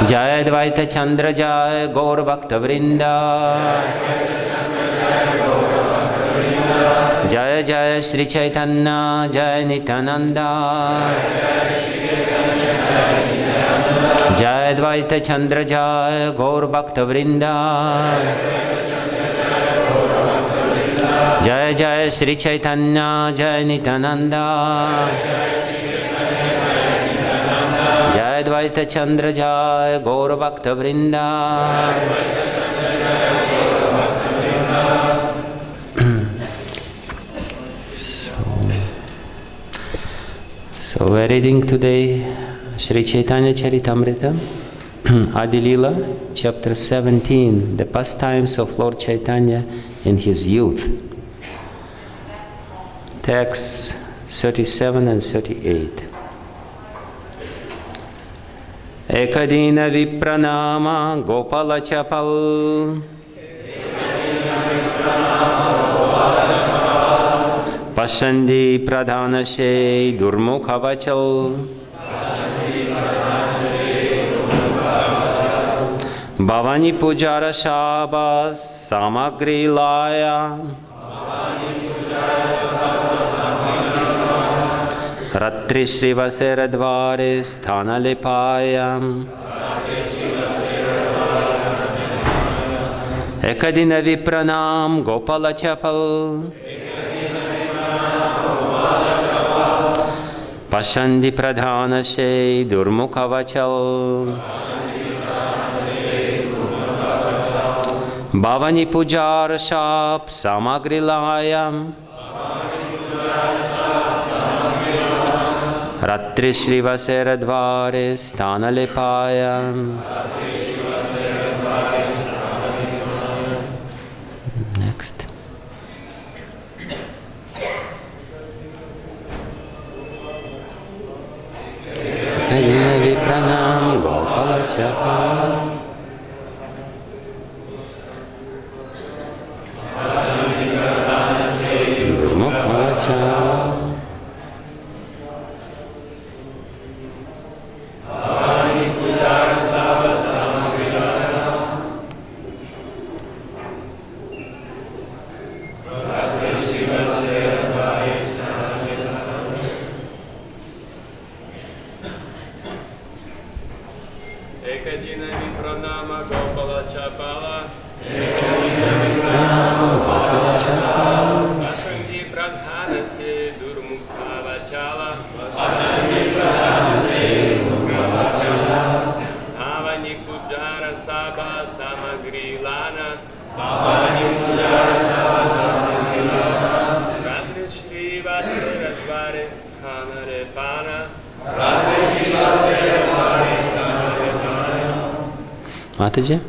Jai Dvaita Chandra Jai Gaur Bhakta Vrinda. Jai Jai Sri Chaitanya Jai Nityananda. Jai Dvaita Chandra Jai Gaur Bhakta Vrinda. Jai Jai Sri Chaitanya Jai Nityananda. Jai Dvaita Chandra Jai Gaur Bhakta Vrinda. So we're reading today Sri Chaitanya Charitamrita, Adi Lila, chapter 17, the pastimes of Lord Chaitanya in his youth. Texts 37 and 38. Ekadina Vipranama Gopala Chapal Pasandi Pradhanase Durmukhavachal Bhavani Pujara Shabas Samagri Laya Ratri Srivas Dvare Sthana Lepayam Ekadina Vipranam Gopala Chapal Pashandi Pradhanase Durmukhavachal Bhavani Pujar Shap Samagrilayam Ratri Srivasera Dvare Sthana Lepayam. Next. Kadina Vipranam Gopala Chapal Durmukhavachal Mataji?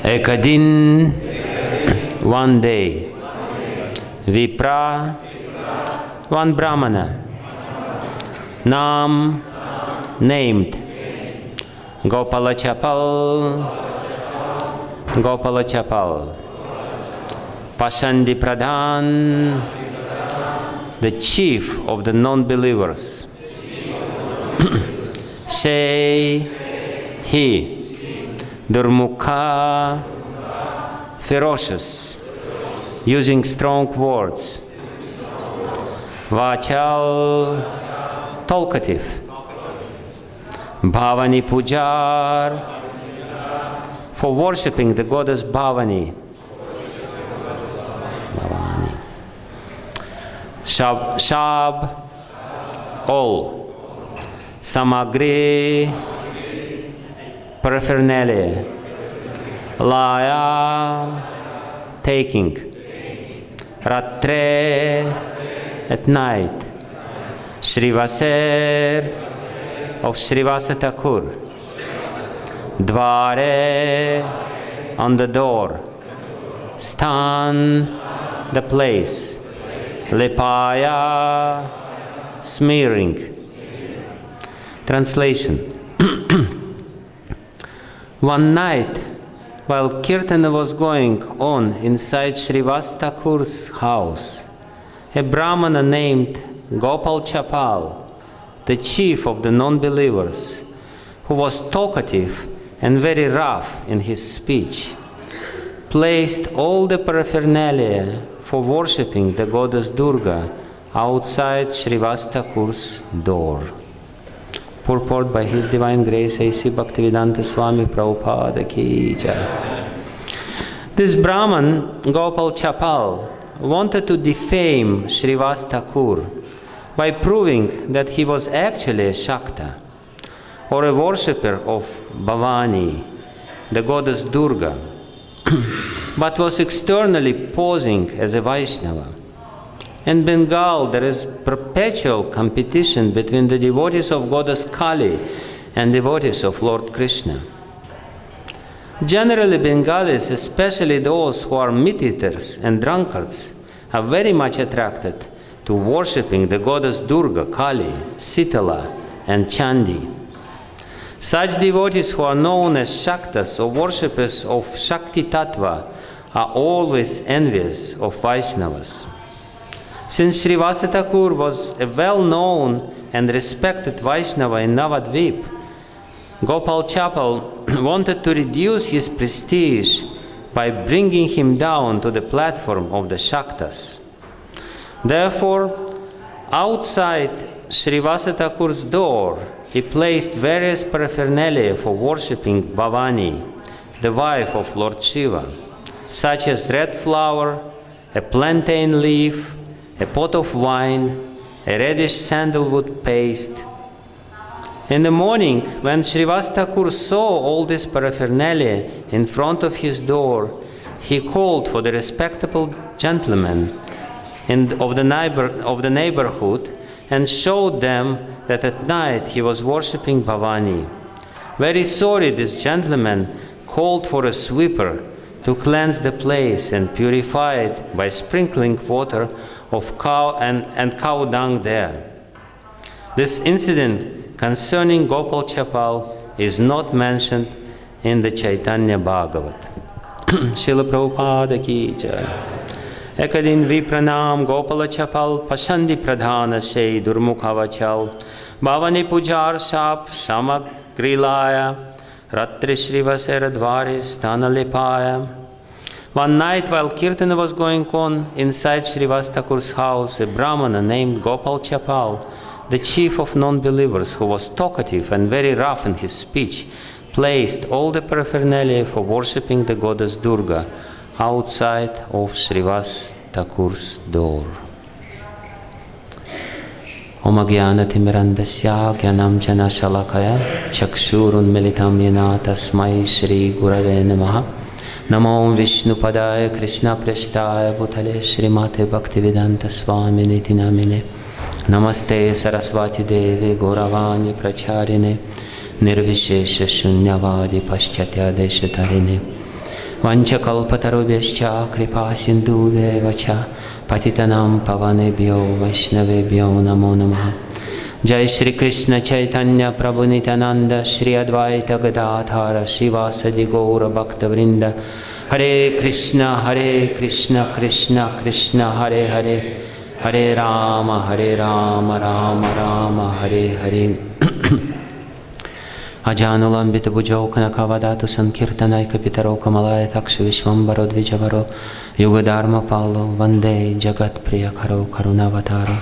Ekadin, one day, Vipra, one Brahmana, Nam, named, Gopala Chapal, Gopala Chapal, Pasandi Pradhan, the chief of the non-believers, say he, Durmukha, ferocious, using strong words. Vachal, talkative. Bhavani Pujar, for worshipping the goddess Bhavani. Shab, all. Samagri, paraphernalia. Laya, taking. Ratre, at night. Srivaser of Srivasa Thakur, Dvare on the door, Stan the place, Lepaya smearing. Translation. One night, while Kirtana was going on inside Srivas Thakur's house, a Brahmana named Gopal Chapal, the chief of the non-believers, who was talkative and very rough in his speech, placed all the paraphernalia for worshipping the goddess Durga outside Srivas Thakur's door. Purport by His Divine Grace A.C. Bhaktivedanta Swami Prabhupada Ki Jai. This Brahman, Gopal Chapal, wanted to defame Srivas Thakur by proving that he was actually a Shakta, or a worshipper of Bhavani, the goddess Durga, but was externally posing as a Vaishnava. In Bengal, there is perpetual competition between the devotees of goddess Kali and devotees of Lord Krishna. Generally, Bengalis, especially those who are meat-eaters and drunkards, are very much attracted to worshipping the goddess Durga, Kali, Sitala, and Chandi. Such devotees who are known as Shaktas or worshippers of Shakti Tattva are always envious of Vaishnavas. Since Srivasa Thakur was a well-known and respected Vaishnava in Navadvip, Gopal Chapal wanted to reduce his prestige by bringing him down to the platform of the Shaktas. Therefore, outside Srivasa Thakur's door, he placed various paraphernalia for worshipping Bhavani, the wife of Lord Shiva, such as red flower, a plantain leaf, a pot of wine, a reddish sandalwood paste. In the morning, when Srivas Thakur saw all this paraphernalia in front of his door, he called for the respectable gentlemen of the neighborhood and showed them that at night he was worshipping Bhavani. Very sorry, this gentleman called for a sweeper to cleanse the place and purify it by sprinkling water of cow and cow dung there. This incident concerning Gopal Chapal is not mentioned in the Chaitanya Bhagavat. Srila Prabhupada Ki Jai. Ekadin vipranam Gopala Chapal pasandi pradhana se durmukhavachal bhavani pujar sap samagrilaya ratri shrivasera dvari stanalepaya. One night, while Kirtana was going on inside Srivas Thakur's house, a Brahmana named Gopal Chapal, the chief of non-believers, who was talkative and very rough in his speech, placed all the paraphernalia for worshipping the goddess Durga outside of Srivas Thakur's door. Om Agyana Timirandasya Gyanam Jana Shalakaya Chakshurun Militam Yana Tasmai Shri Gurave Namaha Namo Vishnu Padaya Krishna Prashtaya Bhutale Srimate Bhaktivedanta Swami Niti Namine Namaste Saraswati Devi Gauravani Pracharine Nirvishesha Shunyavadi Paschatya Deshatarine Vanchakalpatarubhyascha Kripa Sindhubheva Patitanam Pavanebhyo Vaishnavebhyo Namo Namaha. Jai Shri Krishna Chaitanya Prabhu Nityananda Shri Advaita Gadadhara Srivasadi Gaura Bhakta Vrinda. Hare Krishna Krishna Krishna Hare Hare Hare Rama Rama Rama Hare Hare. Ajanulambita Bhujau Kanakavadatu Sankirtanai Kapitaro Kamalaya Taksha Vishvambaro Dvijavaro Yugadharma Palo Vande Jagat Priyakaro Karunavataro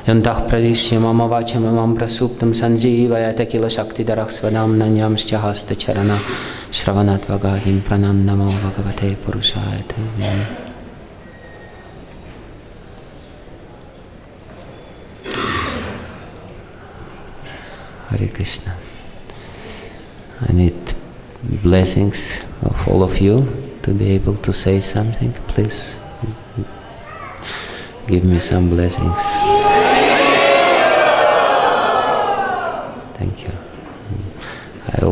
Yantah Pradishya Mama Vachamamam Prasuptam Sanjivayata Kila Shakti Daraksvadam Nanyam Shahasta Charana Shravanat Vagadim Pranandamo Bhagavate Purushaya Te. Hare Krishna. I need blessings of all of you to be able to say something. Please give me some blessings.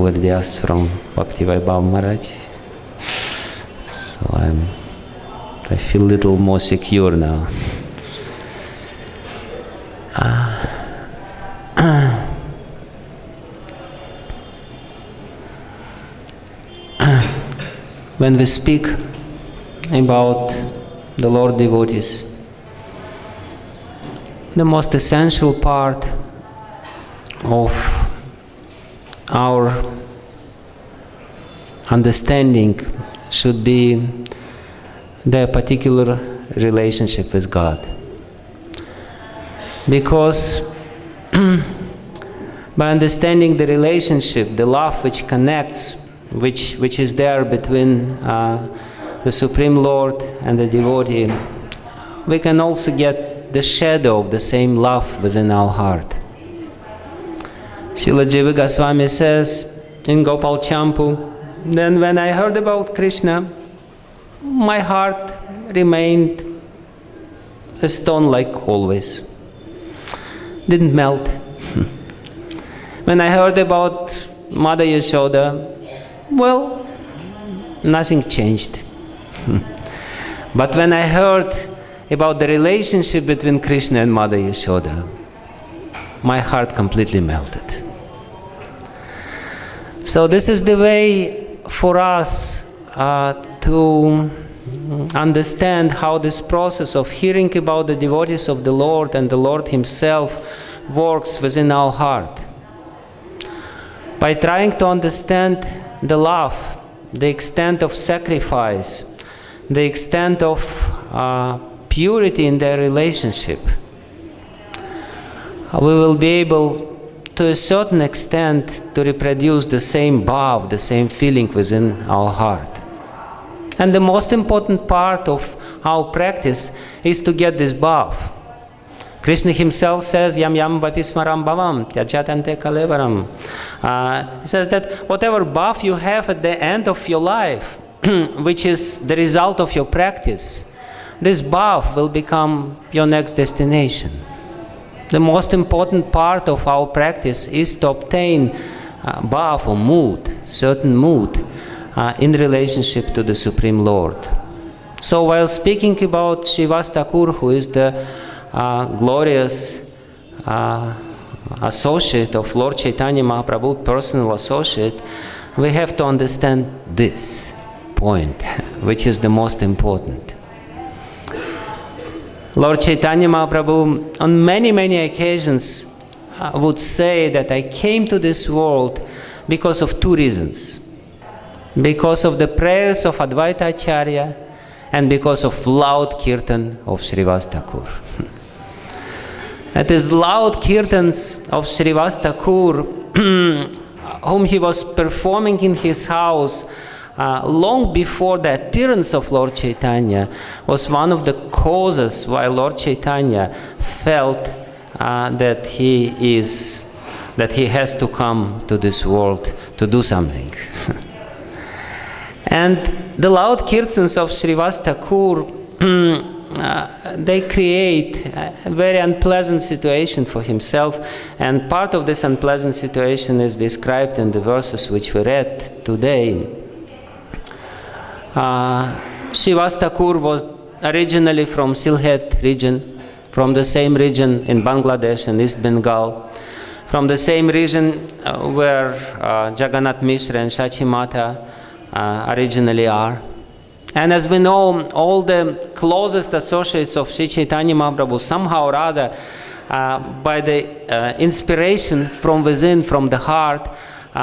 already asked from Bhakti Vaibhav Maharaj. So I feel a little more secure now. When we speak about the Lord devotees, the most essential part of our understanding should be their particular relationship with God. Because by understanding the relationship, the love which connects, which is there between the Supreme Lord and the devotee, we can also get the shadow of the same love within our heart. Srila Jiva Goswami says in Gopal Champu, then when I heard about Krishna, my heart remained a stone like always. Didn't melt. When I heard about Mother Yashoda, well, nothing changed. But when I heard about the relationship between Krishna and Mother Yashoda, my heart completely melted. So this is the way for us to understand how this process of hearing about the devotees of the Lord and the Lord Himself works within our heart. By trying to understand the love, the extent of sacrifice, the extent of purity in their relationship, we will be able to a certain extent to reproduce the same bhav, the same feeling within our heart. And the most important part of our practice is to get this bhav. Krishna Himself says, Yam yam vapismaram bhavam, tyajatante kalevaram. He says that whatever bhav you have at the end of your life, which is the result of your practice, this bhav will become your next destination. The most important part of our practice is to obtain bhav or mood, certain mood, in relationship to the Supreme Lord. So while speaking about Srivas Thakur, who is the glorious associate of Lord Chaitanya Mahaprabhu, personal associate, we have to understand this point, which is the most important. Lord Chaitanya Mahaprabhu on many occasions would say that I came to this world because of two reasons. Because of the prayers of Advaita Acharya and because of loud kirtan of Srivas Thakur. It is loud kirtans of Srivas Thakur whom he was performing in his house long before the appearance of Lord Chaitanya was one of the causes why Lord Chaitanya felt that he has to come to this world to do something. And the loud kirtans of Srivas Thakur, they create a very unpleasant situation for himself, and part of this unpleasant situation is described in the verses which we read today. Srivas Thakur was originally from Sylhet region, from the same region in Bangladesh and East Bengal, from the same region where Jagannath Mishra and Shachi Mata originally are. And as we know, all the closest associates of Sri Chaitanya Mahaprabhu somehow or other, by the inspiration from within, from the heart,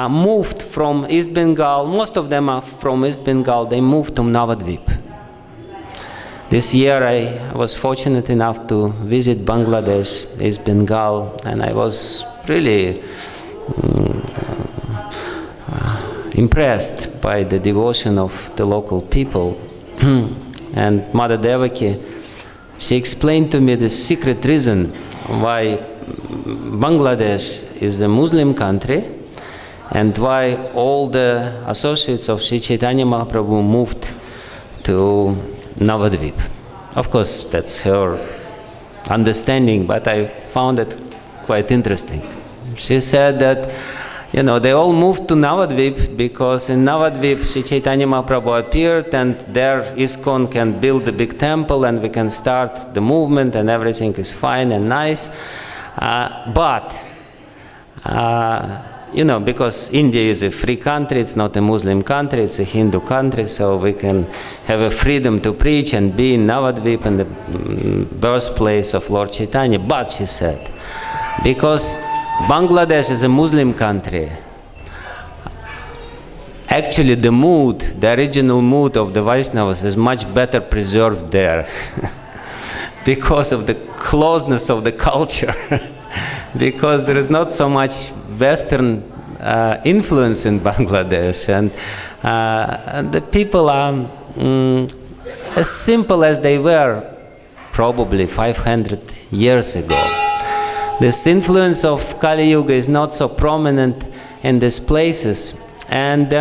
moved from East Bengal. Most of them are from East Bengal. They moved to Navadvip. This year I was fortunate enough to visit Bangladesh, East Bengal, and I was really impressed by the devotion of the local people. And Mother Devaki, she explained to me the secret reason why Bangladesh is a Muslim country and why all the associates of Sri Chaitanya Mahaprabhu moved to Navadvip. Of course, that's her understanding, but I found it quite interesting. She said that they all moved to Navadvip because in Navadvip Sri Chaitanya Mahaprabhu appeared, and there ISKCON can build a big temple and we can start the movement and everything is fine and nice. But because India is a free country, it's not a Muslim country, it's a Hindu country, so we can have a freedom to preach and be in Navadvip, in the birthplace of Lord Chaitanya. But, she said, because Bangladesh is a Muslim country, actually the original mood of the Vaishnavas is much better preserved there because of the closeness of the culture. Because there is not so much Western influence in Bangladesh, and the people are as simple as they were probably 500 years ago. This influence of Kali Yuga is not so prominent in these places, and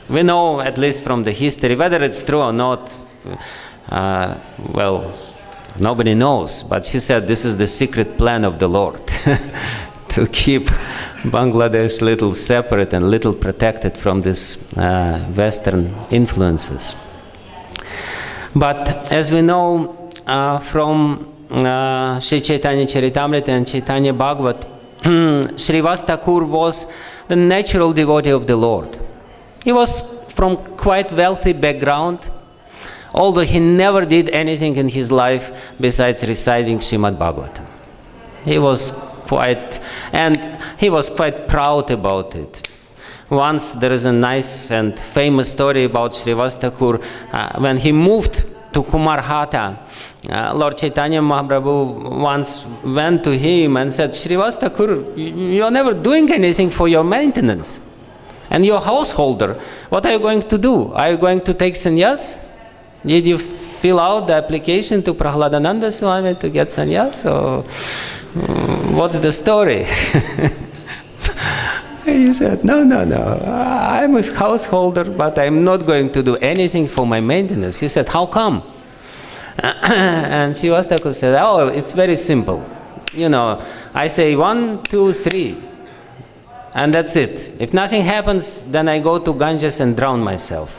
we know, at least from the history, whether it's true or not, nobody knows, but she said this is the secret plan of the Lord to keep Bangladesh little separate and little protected from these Western influences. But as we know from Sri Chaitanya Charitamrita and Chaitanya Bhagavat, Srivas Thakur was the natural devotee of the Lord. He was from quite wealthy background, although he never did anything in his life besides reciting Srimad Bhagavatam. He was quite proud about it. Once there is a nice and famous story about Srivas Thakur. When he moved to Kumarhata, Lord Chaitanya Mahaprabhu once went to him and said, Srivas Thakur, you're never doing anything for your maintenance. And your householder, what are you going to do? Are you going to take sannyas? Did you fill out the application to Prahladananda Swami to get sannyas? Or what's the story? He said, no. I'm a householder, but I'm not going to do anything for my maintenance. He said, how come? And Srivas Thakur said, it's very simple. I say 1, 2, 3. And that's it. If nothing happens, then I go to Ganges and drown myself.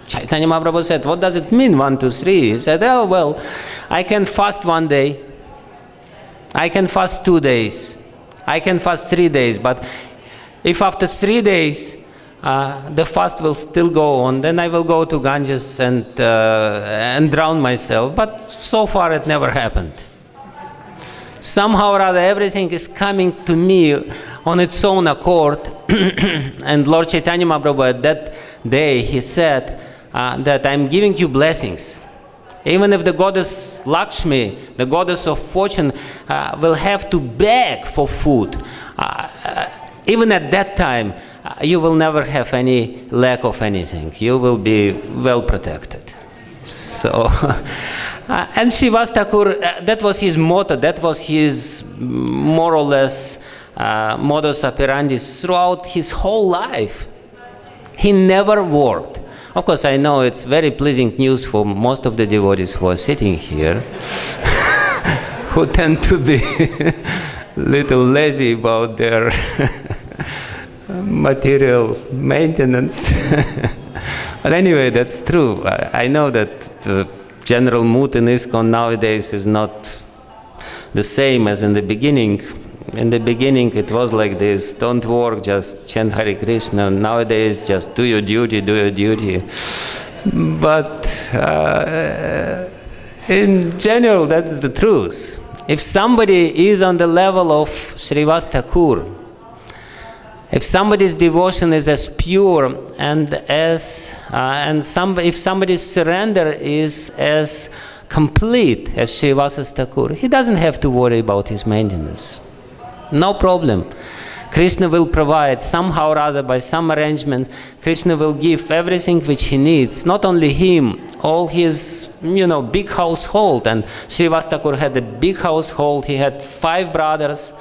Chaitanya Mahaprabhu said, what does it mean, 1, 2, 3? He said, I can fast 1 day, I can fast 2 days, I can fast 3 days, but if after 3 days the fast will still go on, then I will go to Ganges and drown myself. But so far it never happened. Somehow or other everything is coming to me on its own accord. And Lord Chaitanya Mahaprabhu at that day, he said that I'm giving you blessings. Even if the goddess Lakshmi, the goddess of fortune, will have to beg for food, even at that time, you will never have any lack of anything. You will be well protected. So, and Srivas Thakur, that was his motto, that was his more or less modus operandi throughout his whole life. He never worked. Of course, I know it's very pleasing news for most of the devotees who are sitting here, who tend to be little lazy about their material maintenance. But anyway, that's true. I know that the general mood in ISKCON nowadays is not the same as in the beginning. In the beginning it was like this, don't work, just chant Hare Krishna. Nowadays just do your duty, do your duty. But in general that's the truth. If somebody is on the level of Srivas Thakur, if somebody's devotion is as pure and as if somebody's surrender is as complete as Srivas Thakur, he doesn't have to worry about his maintenance. No problem. Krishna will provide somehow or other, by some arrangement. Krishna will give everything which he needs. Not only him, all his big household. And Srivas Thakur had a big household. He had 5 brothers,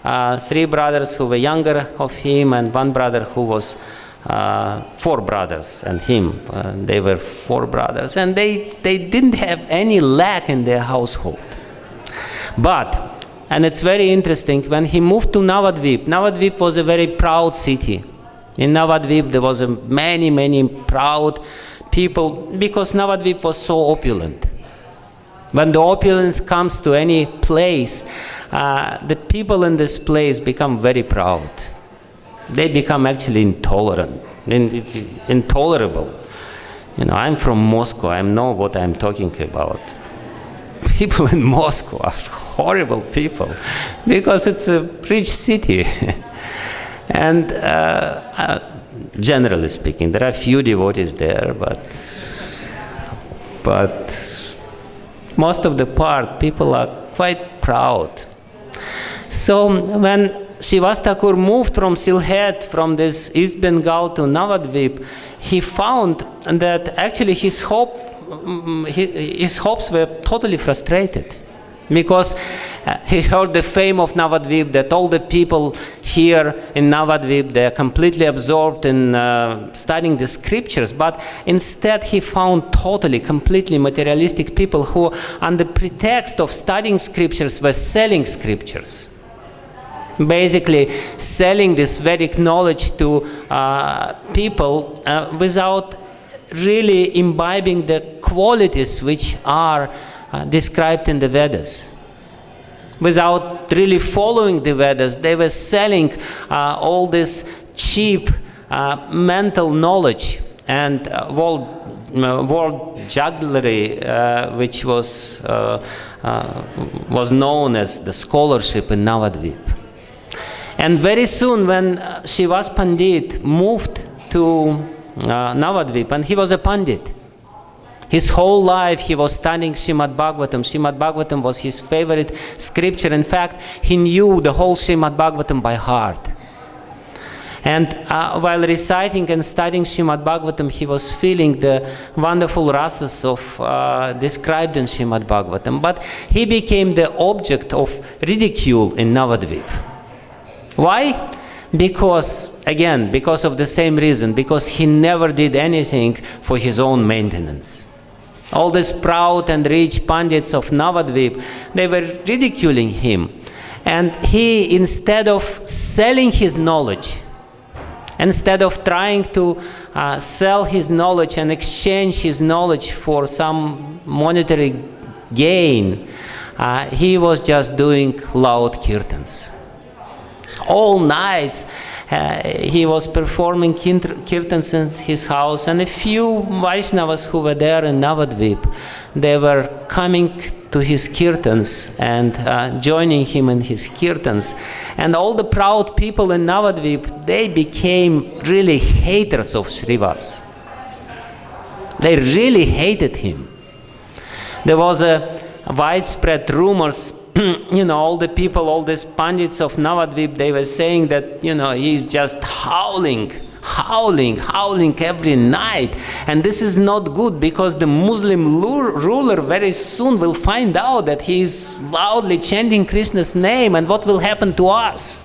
3 brothers who were younger of him, and 1 brother who was 4 brothers and him. They were 4 brothers, and they didn't have any lack in their household. But And it's very interesting, when he moved to Navadvip, Navadvip was a very proud city. In Navadvip there was many proud people, because Navadvip was so opulent. When the opulence comes to any place, the people in this place become very proud. They become actually intolerable. I'm from Moscow, I know what I'm talking about. People in Moscow are horrible people, because it's a rich city. And generally speaking, there are few devotees there, but most of the part, people are quite proud. So when Srivas Thakur moved from Sylhet, from this East Bengal to Navadvip, he found that actually his hopes were totally frustrated, because he heard the fame of Navadvip, that all the people here in Navadvip, they are completely absorbed in studying the scriptures, but instead he found completely materialistic people who, under pretext of studying scriptures, were selling scriptures. Basically selling this Vedic knowledge to people without really imbibing the qualities which are described in the Vedas. Without really following the Vedas, they were selling all this cheap mental knowledge and world jugglery, which was known as the scholarship in Navadvip. And very soon, when Srivas Pandit moved to Navadvip, and he was a Pandit, his whole life he was studying Srimad Bhagavatam. Srimad Bhagavatam was his favorite scripture. In fact, he knew the whole Srimad Bhagavatam by heart. And while reciting and studying Srimad Bhagavatam, he was feeling the wonderful rasas of described in Srimad Bhagavatam. But he became the object of ridicule in Navadvip. Why? Because of the same reason, because he never did anything for his own maintenance. All these proud and rich Pandits of Navadvip, they were ridiculing him. And he, instead of selling his knowledge, instead of trying to sell his knowledge and exchange his knowledge for some monetary gain, he was just doing loud kirtans. All nights he was performing kirtans in his house, and a few Vaishnavas who were there in Navadvip, they were coming to his kirtans and joining him in his kirtans. And all the proud people in Navadvip, they became really haters of Srivas. They really hated him. There was a widespread rumors, all the people, all these Pandits of Navadvip, they were saying that, he's just howling every night. And this is not good, because the Muslim ruler very soon will find out that he is loudly chanting Krishna's name, and what will happen to us?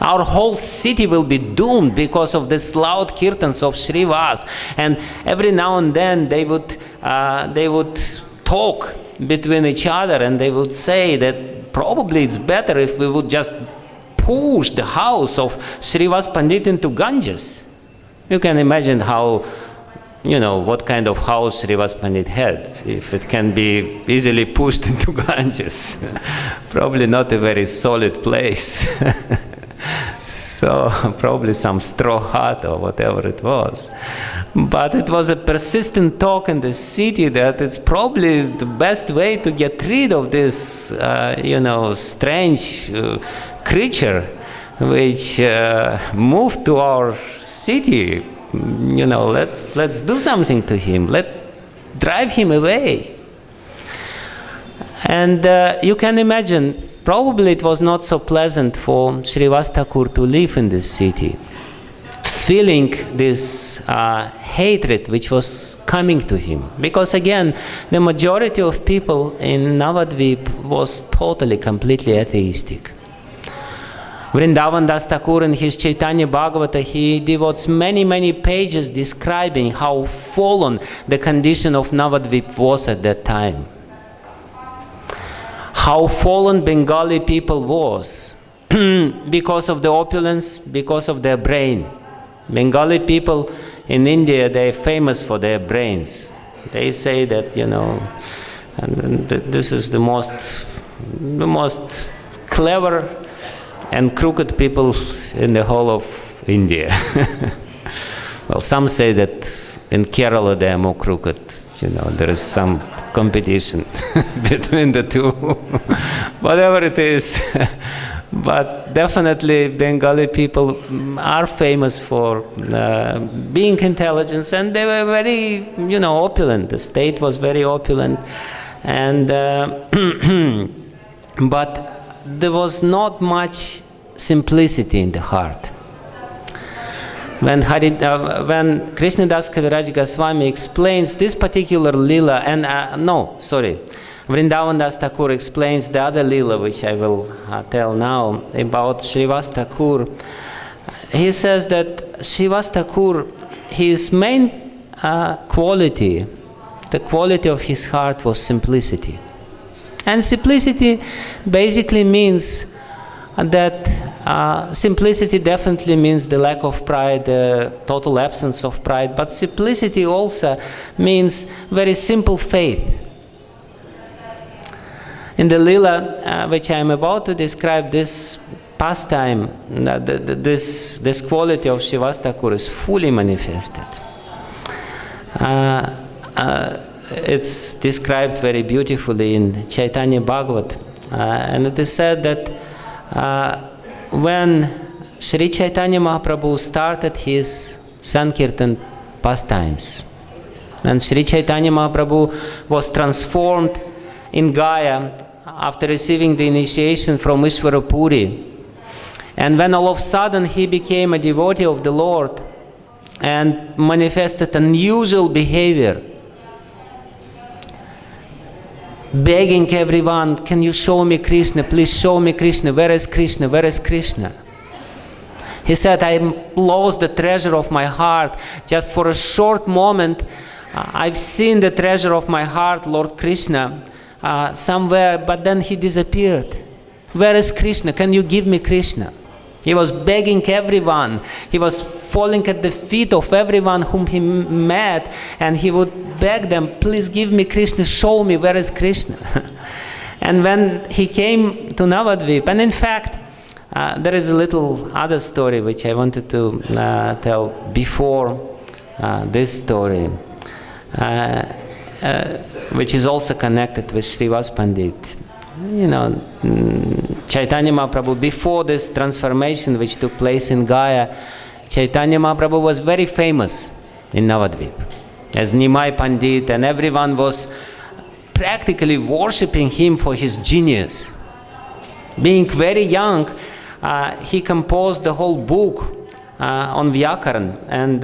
Our whole city will be doomed because of this loud kirtans of Srivas. And every now and then they would talk between each other, and they would say that probably it's better if we would just push the house of Srivas Pandit into Ganges. You can imagine how, what kind of house Srivas Pandit had, if it can be easily pushed into Ganges. Probably not a very solid place. So probably some straw hut or whatever it was. But it was a persistent talk in the city that it's probably the best way to get rid of this, strange creature which moved to our city. Let's do something to him. Let's drive him away. And you can imagine, probably it was not so pleasant for Srivas Thakur to live in this city, feeling this hatred which was coming to him. Because again, the majority of people in Navadvip was completely atheistic. Vrindavan Das Thakur in his Chaitanya Bhagavata, he devotes many pages describing how fallen the condition of Navadvip was at that time. how fallen Bengali people was because of the opulence, because of their brain. Bengali people in India, they're famous for their brains. They say that, and this is the most clever and crooked people in the whole of India. Well, some say that in Kerala they are more crooked. There is some competition between the two. Whatever it is. But definitely Bengali people are famous for being intelligent, and they were very, opulent. The state was very opulent, and but there was not much simplicity in the heart. When Krishnadas Kaviraj Goswami explains this particular lila, Vrindavan Das Thakur explains the other lila, which I will tell now, about Srivas Thakur. He says that Srivas Thakur, his main quality, the quality of his heart was simplicity. And simplicity basically means that simplicity definitely means the lack of pride, the total absence of pride, but simplicity also means very simple faith. In the lila, which I am about to describe, this pastime, this quality of Srivas Thakur is fully manifested. It's described very beautifully in Chaitanya Bhagavat, and it is said that when Sri Chaitanya Mahaprabhu started his Sankirtan pastimes, and Sri Chaitanya Mahaprabhu was transformed in Gaya after receiving the initiation from Ishvarapuri, and when all of a sudden he became a devotee of the Lord and manifested unusual behavior, begging everyone, can you show me Krishna, please show me Krishna, where is Krishna, where is Krishna? He said, I lost the treasure of my heart. Just for a short moment, I've seen the treasure of my heart, Lord Krishna, somewhere, but then he disappeared. Where is Krishna? Can you give me Krishna? He was begging everyone. He was falling at the feet of everyone whom he met, and he would beg them, please give me Krishna, show me where is Krishna. And when he came to Navadvip, and in fact, there is a little other story which I wanted to tell before this story, which is also connected with Srivas Pandit. Chaitanya Mahaprabhu, before this transformation which took place in Gaya, Chaitanya Mahaprabhu was very famous in Navadvip as Nimai Pandit, and everyone was practically worshipping him for his genius. Being very young, he composed the whole book on Vyakaran and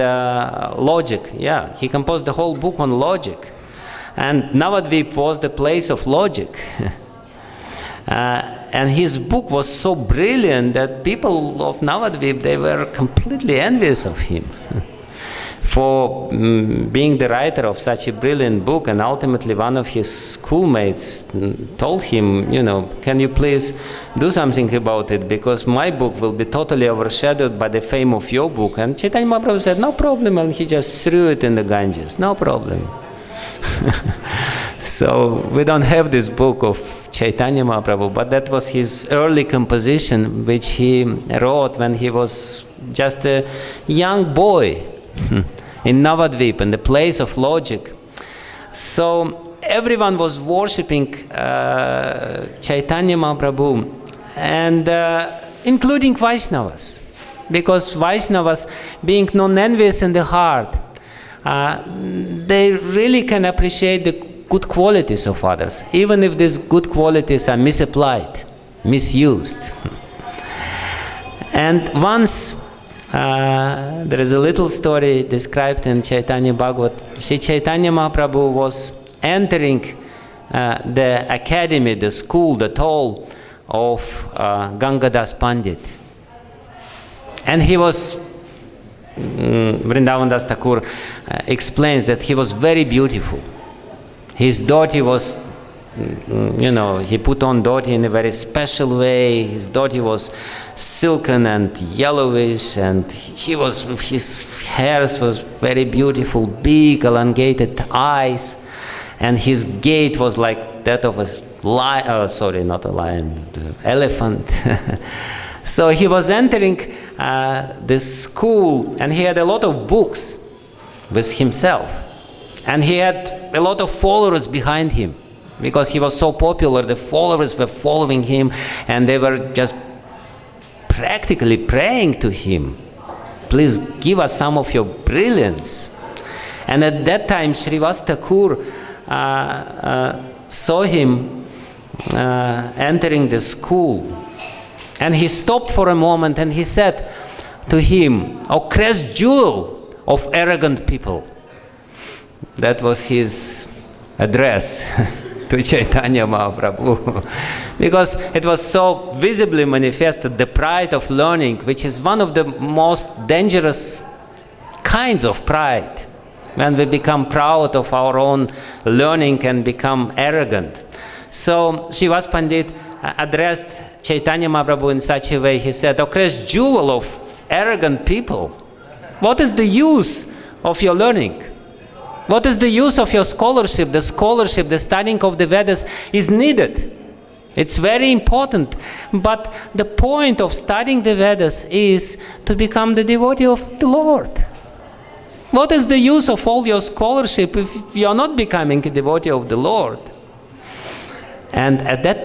logic. Yeah, he composed the whole book on logic. And Navadvip was the place of logic. And his book was so brilliant that people of Navadvip, they were completely envious of him for being the writer of such a brilliant book. And ultimately one of his schoolmates told him, can you please do something about it, because my book will be totally overshadowed by the fame of your book. And Chaitanya Mahaprabhu said, no problem, and he just threw it in the Ganges, no problem. So we don't have this book of Chaitanya Mahaprabhu, but that was his early composition which he wrote when he was just a young boy in Navadvip, in the place of logic. So everyone was worshipping Chaitanya Mahaprabhu, and including Vaishnavas, because Vaishnavas, being non-envious in the heart, they really can appreciate the good qualities of others, even if these good qualities are misapplied, misused. And once, there is a little story described in Chaitanya Bhagavat. Sri Chaitanya Mahaprabhu was entering the academy, the school, the toll of Gangadas Pandit. And he was, Vrindavan Das Thakur explains that he was very beautiful. His daughter was he put on dhoti in a very special way. His dhoti was silken and yellowish, and his hairs was very beautiful, big, elongated eyes, and his gait was like that of a lion. Sorry, not a lion, elephant. So he was entering this school, and he had a lot of books with himself, and he had a lot of followers behind him. Because he was so popular, the followers were following him, and they were just practically praying to him. Please give us some of your brilliance. And at that time, Srivas Thakur saw him entering the school. And he stopped for a moment and he said to him, "O crest jewel of arrogant people." That was his address to Chaitanya Mahaprabhu, because it was so visibly manifested, the pride of learning, which is one of the most dangerous kinds of pride, when we become proud of our own learning and become arrogant. So Srivas Pandit addressed Chaitanya Mahaprabhu in such a way. He said, "O crest jewel of arrogant people, what is the use of your learning? What is the use of your scholarship? The scholarship, the studying of the Vedas is needed. It's very important. But the point of studying the Vedas is to become the devotee of the Lord. What is the use of all your scholarship if you are not becoming a devotee of the Lord?" And at that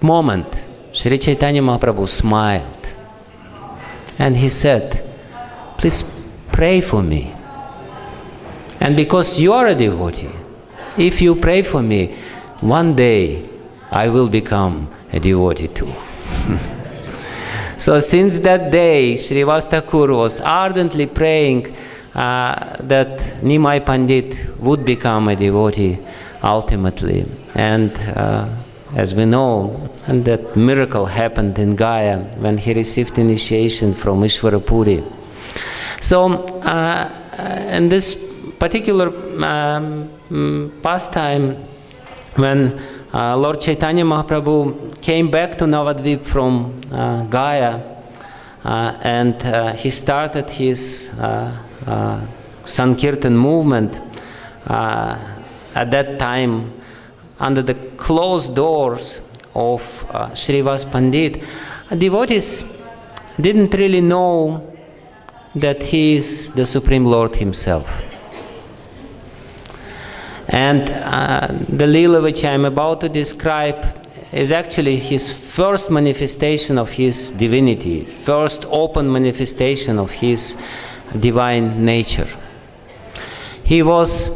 moment, Sri Chaitanya Mahaprabhu smiled. And he said, "Please pray for me. And because you are a devotee, if you pray for me, one day I will become a devotee too." So since that day, Srivas Thakur was ardently praying that Nimai Pandit would become a devotee ultimately. And as we know, and that miracle happened in Gaya when he received initiation from Ishvara Puri. So in this particular pastime, when Lord Chaitanya Mahaprabhu came back to Navadvip from Gaya, and he started his Sankirtan movement, at that time, under the closed doors of Srivas Pandit, devotees didn't really know that he is the Supreme Lord himself. And the Leela which I am about to describe is actually his first manifestation of his divinity, first open manifestation of his divine nature. He was,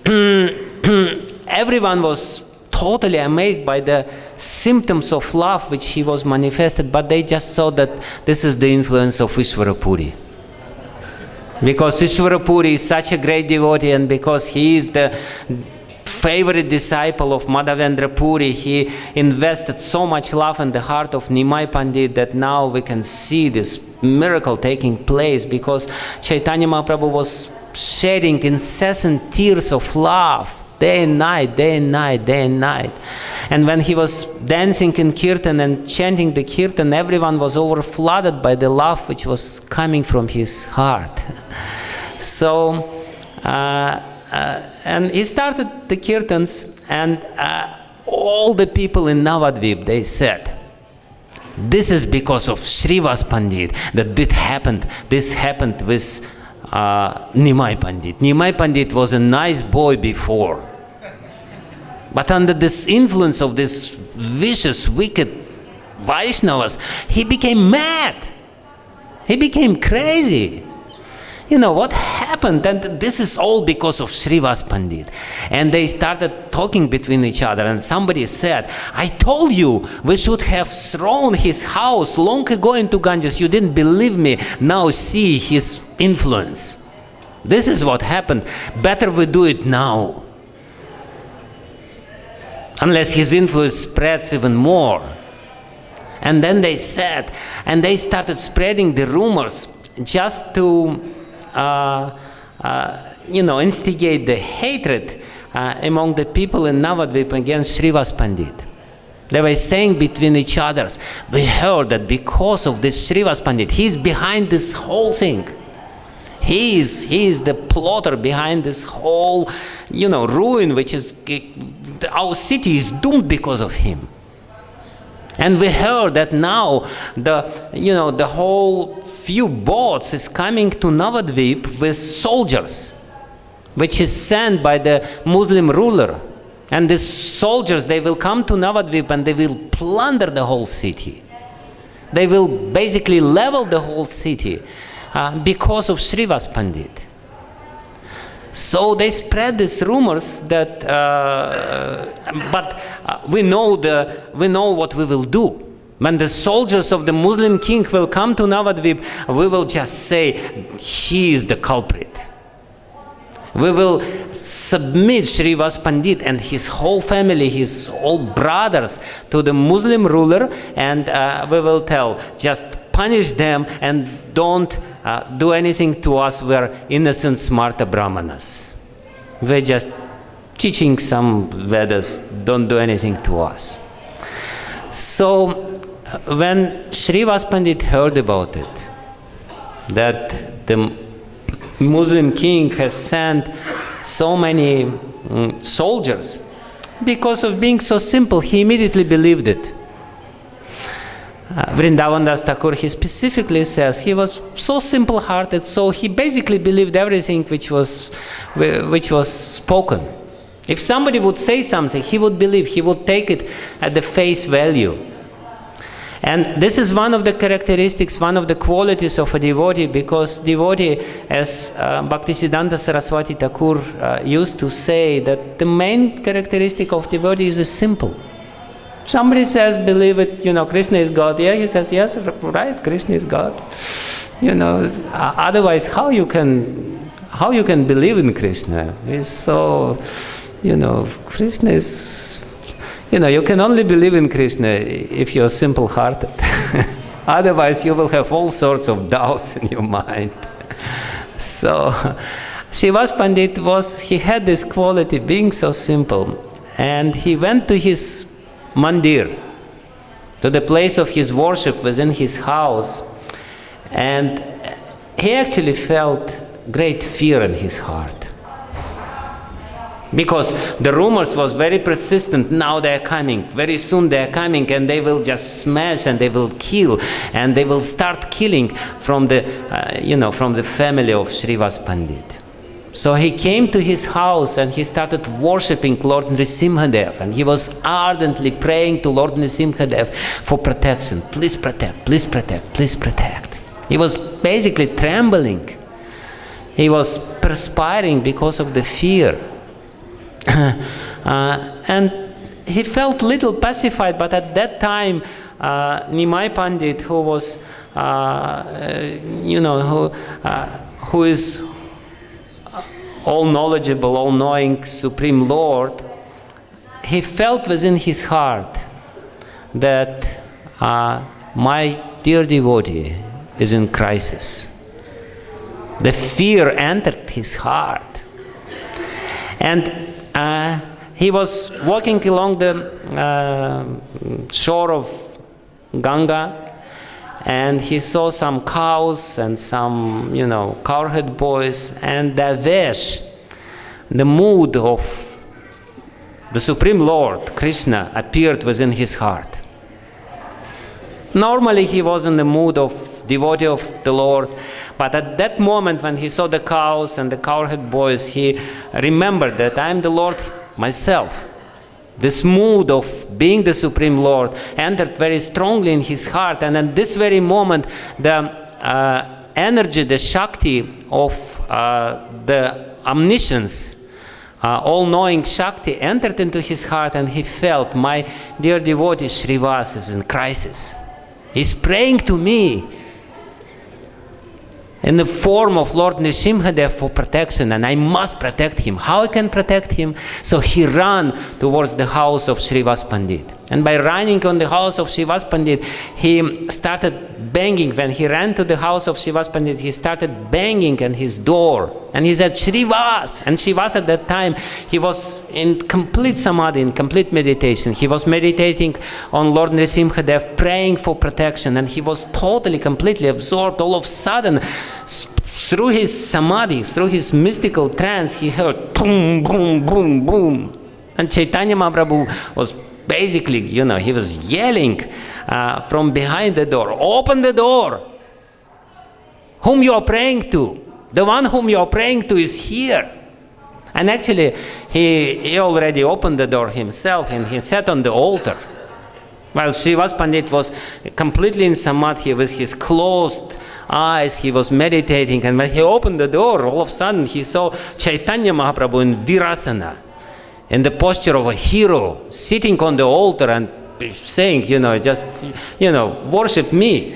everyone was totally amazed by the symptoms of love which he was manifested, but they just saw that this is the influence of Ishvara Puri. Because Ishvara Puri is such a great devotee, and because he is the favorite disciple of Madhavendra Puri, he invested so much love in the heart of Nimai Pandit that now we can see this miracle taking place, because Chaitanya Mahaprabhu was shedding incessant tears of love, day and night, day and night, day and night. And when he was dancing in Kirtan and chanting the Kirtan, everyone was overflooded by the love which was coming from his heart. So, and he started the Kirtans, and all the people in Navadvip, they said, "This is because of Srivas Pandit that this happened with Nimai Pandit. Nimai Pandit was a nice boy before. But under this influence of this vicious, wicked Vaishnavas, he became mad. He became crazy. You know what happened? And this is all because of Srivas Pandit." And they started talking between each other, and somebody said, "I told you we should have thrown his house long ago into Ganges. You didn't believe me. Now see his influence. This is what happened. Better we do it now, unless his influence spreads even more." And then they said, and they started spreading the rumors just to instigate the hatred among the people in Navadvip against Srivas Pandit. They were saying between each other, we heard that because of this Srivas Pandit, he's behind this whole thing. He is the plotter behind this whole, ruin, which is, our city is doomed because of him. And we heard that now the whole few boats is coming to Navadvip with soldiers, which is sent by the Muslim ruler. And these soldiers, they will come to Navadvip and they will plunder the whole city. They will basically level the whole city because of Srivas Pandit. So they spread these rumors that, but we know what we will do. When the soldiers of the Muslim king will come to Navadvip, we will just say, he is the culprit. We will submit Srivas Pandit and his whole family, his all brothers, to the Muslim ruler, and we will tell, just punish them and don't do anything to us. We are innocent Smarta Brahmanas. We're just teaching some Vedas, don't do anything to us. So when Srivas Pandit heard about it, that the Muslim king has sent so many soldiers, because of being so simple, he immediately believed it. Vrindavan Das Thakur, he specifically says he was so simple-hearted, so he basically believed everything which was spoken. If somebody would say something, he would believe, he would take it at the face value. And this is one of the characteristics, one of the qualities of a devotee, because devotee, as Bhaktisiddhanta Saraswati Thakur used to say, that the main characteristic of devotee is the simple. Somebody says, believe it, Krishna is God. Yeah, he says, yes, right, Krishna is God. Otherwise, how you can believe in Krishna? It's so, Krishna is... you can only believe in Krishna if you're simple-hearted. Otherwise, you will have all sorts of doubts in your mind. So, Srivas Pandit he had this quality, being so simple. And he went to his mandir, to the place of his worship within his house. And he actually felt great fear in his heart. Because the rumors was very persistent, now they are coming, very soon they are coming, and they will just smash and they will kill, and they will start killing from the family of Srivas Pandit. So he came to his house and he started worshipping Lord Nrisimhadev, and he was ardently praying to Lord Nrisimhadev for protection. Please protect, please protect, please protect. He was basically trembling. He was perspiring because of the fear. And he felt little pacified, but at that time Nimai Pandit, who was who is all knowledgeable, all knowing Supreme Lord, he felt within his heart that my dear devotee is in crisis. The fear entered his heart, and he was walking along the shore of Ganga, and he saw some cows and some, cowherd boys, and the vesh, the mood of the Supreme Lord, Krishna, appeared within his heart. Normally he was in the mood of devotee of the Lord, but at that moment when he saw the cows and the cowherd boys, he remembered that I am the Lord myself. This mood of being the Supreme Lord entered very strongly in his heart, and at this very moment the energy, the Shakti of the omniscience, all-knowing Shakti entered into his heart, and he felt, my dear devotee Srivas is in crisis. He's praying to me in the form of Lord Nrisimhadev for protection, and I must protect him. How I can protect him? So he ran towards the house of Srivas Pandit. And by running on the house of Srivas Pandit, he started banging. When he ran to the house of Srivas Pandit, he started banging on his door. And he said, Srivas! And Srivas at that time, he was in complete samadhi, in complete meditation. He was meditating on Lord Nrisimhadev, praying for protection. And he was totally, completely absorbed. All of a sudden, through his samadhi, through his mystical trance, he heard boom, boom, boom, boom. And Chaitanya Mahaprabhu was basically, he was yelling from behind the door, open the door. Whom you are praying to? The one whom you are praying to is here. And actually, he already opened the door himself and he sat on the altar. While Srivas Pandit was completely in samadhi with his closed eyes, he was meditating. And when he opened the door, all of a sudden he saw Chaitanya Mahaprabhu in Virasana, in the posture of a hero, sitting on the altar and saying, just, worship me.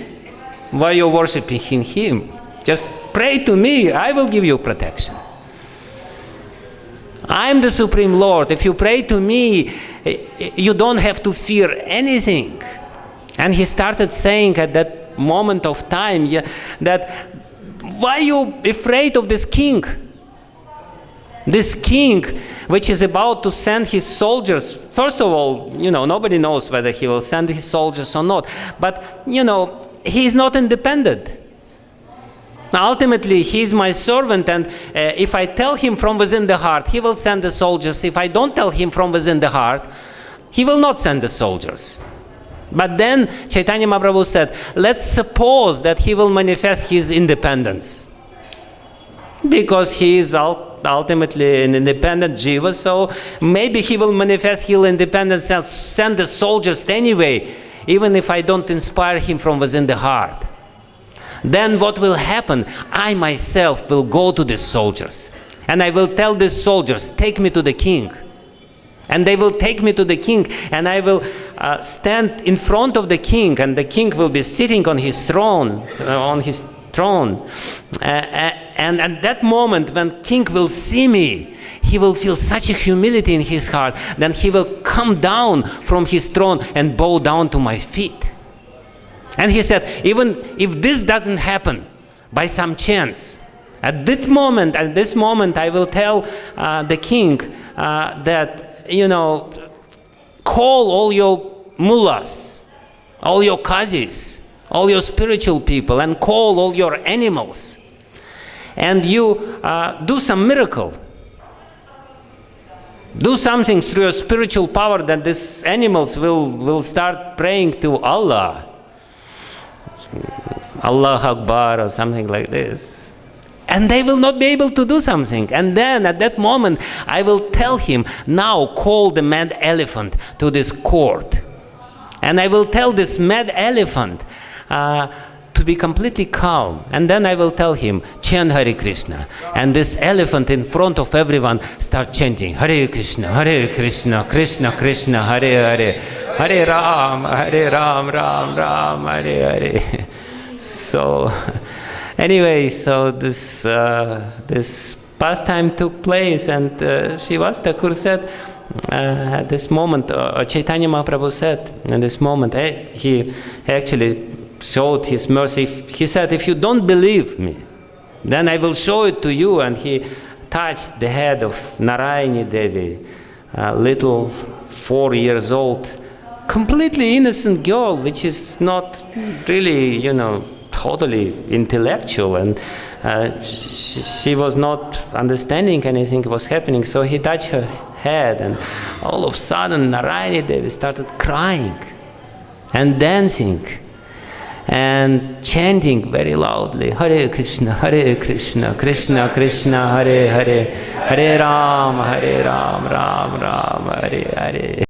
Why are you worshiping him? Just pray to me, I will give you protection. I am the Supreme Lord. If you pray to me, you don't have to fear anything. And he started saying at that moment of time that, why are you afraid of this king? This king, which is about to send his soldiers. First of all, nobody knows whether he will send his soldiers or not. But, he is not independent. Ultimately, he is my servant, and if I tell him from within the heart, he will send the soldiers. If I don't tell him from within the heart, he will not send the soldiers. But then Chaitanya Mahaprabhu said, let's suppose that he will manifest his independence. Because he is ultimately an independent jiva, so maybe he will manifest his independence and send the soldiers anyway, even if I don't inspire him from within the heart. Then what will happen? I myself will go to the soldiers and I will tell the soldiers, take me to the king. And they will take me to the king, and I will stand in front of the king, and the king will be sitting on his throne, and at that moment when king will see me, he will feel such a humility in his heart, then he will come down from his throne and bow down to my feet. And he said, even if this doesn't happen by some chance, at this moment I will tell the king that, call all your mullahs, all your qazis, all your spiritual people, and call all your animals, and you do some miracle. Do something through your spiritual power that these animals will start praying to Allah. Allah Akbar or something like this. And they will not be able to do something. And then at that moment, I will tell him, now call the mad elephant to this court. And I will tell this mad elephant to be completely calm. And then I will tell him, chant Hare Krishna. And this elephant in front of everyone start chanting, Hare Krishna, Krishna Krishna, Hare Hare, Hare Ram, Ram Ram, Hare Hare. So, anyway, so this pastime took place, and Srivas Thakur said, at this moment, Chaitanya Mahaprabhu said, in this moment, he actually showed his mercy. He said, if you don't believe me, then I will show it to you. And he touched the head of Narayani Devi, a little 4 years old, completely innocent girl, which is not really, totally intellectual, and she was not understanding anything was happening. So he touched her head, and all of a sudden Narayani Devi started crying and dancing and chanting very loudly, Hare Krishna, Krishna Krishna, Hare Hare, Hare Ram, Ram Ram, Hare Hare.